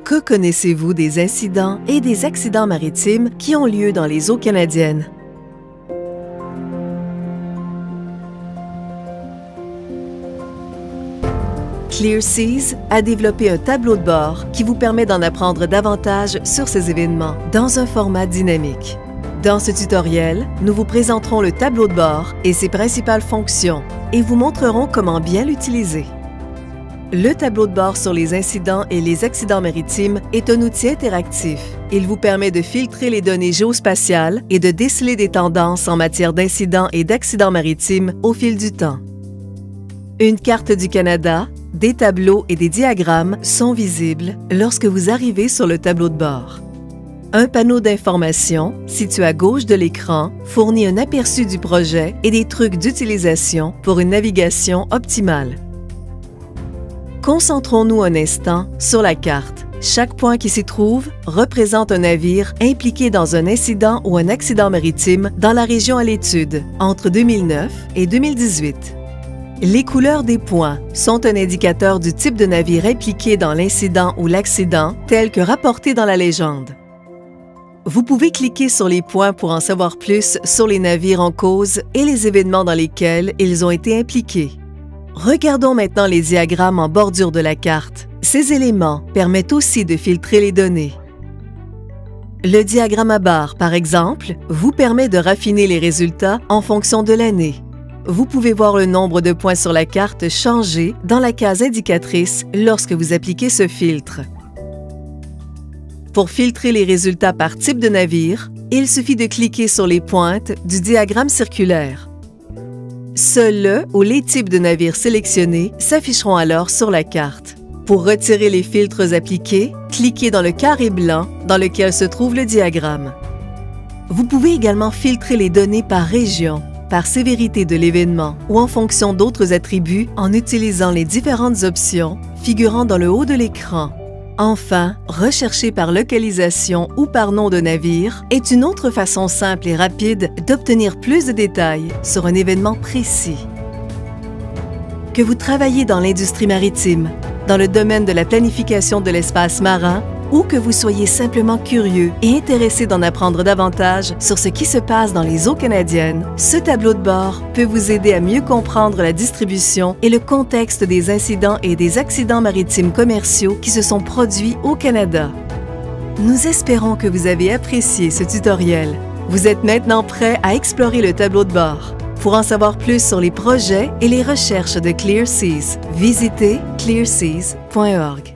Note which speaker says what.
Speaker 1: Que connaissez-vous des incidents et des accidents maritimes qui ont lieu dans les eaux canadiennes? ClearSeas a développé un tableau de bord qui vous permet d'en apprendre davantage sur ces événements dans un format dynamique. Dans ce tutoriel, nous vous présenterons le tableau de bord et ses principales fonctions et vous montrerons comment bien l'utiliser. Le tableau de bord sur les incidents et les accidents maritimes est un outil interactif. Il vous permet de filtrer les données géospatiales et de déceler des tendances en matière d'incidents et d'accidents maritimes au fil du temps. Une carte du Canada, des tableaux et des diagrammes sont visibles lorsque vous arrivez sur le tableau de bord. Un panneau d'information, situé à gauche de l'écran, fournit un aperçu du projet et des trucs d'utilisation pour une navigation optimale. Concentrons-nous un instant sur la carte. Chaque point qui s'y trouve représente un navire impliqué dans un incident ou un accident maritime dans la région à l'étude entre 2009 et 2018. Les couleurs des points sont un indicateur du type de navire impliqué dans l'incident ou l'accident tel que rapporté dans la légende. Vous pouvez cliquer sur les points pour en savoir plus sur les navires en cause et les événements dans lesquels ils ont été impliqués. Regardons maintenant les diagrammes en bordure de la carte. Ces éléments permettent aussi de filtrer les données. Le diagramme à barres, par exemple, vous permet de raffiner les résultats en fonction de l'année. Vous pouvez voir le nombre de points sur la carte changer dans la case indicatrice lorsque vous appliquez ce filtre. Pour filtrer les résultats par type de navire, il suffit de cliquer sur les pointes du diagramme circulaire. Seuls le ou les types de navires sélectionnés s'afficheront alors sur la carte. Pour retirer les filtres appliqués, cliquez dans le carré blanc dans lequel se trouve le diagramme. Vous pouvez également filtrer les données par région, par sévérité de l'événement ou en fonction d'autres attributs en utilisant les différentes options figurant dans le haut de l'écran. Enfin, rechercher par localisation ou par nom de navire est une autre façon simple et rapide d'obtenir plus de détails sur un événement précis. Que vous travaillez dans l'industrie maritime, dans le domaine de la planification de l'espace marin, ou que vous soyez simplement curieux et intéressé d'en apprendre davantage sur ce qui se passe dans les eaux canadiennes, ce tableau de bord peut vous aider à mieux comprendre la distribution et le contexte des incidents et des accidents maritimes commerciaux qui se sont produits au Canada. Nous espérons que vous avez apprécié ce tutoriel. Vous êtes maintenant prêt à explorer le tableau de bord. Pour en savoir plus sur les projets et les recherches de ClearSeas, visitez clearseas.org.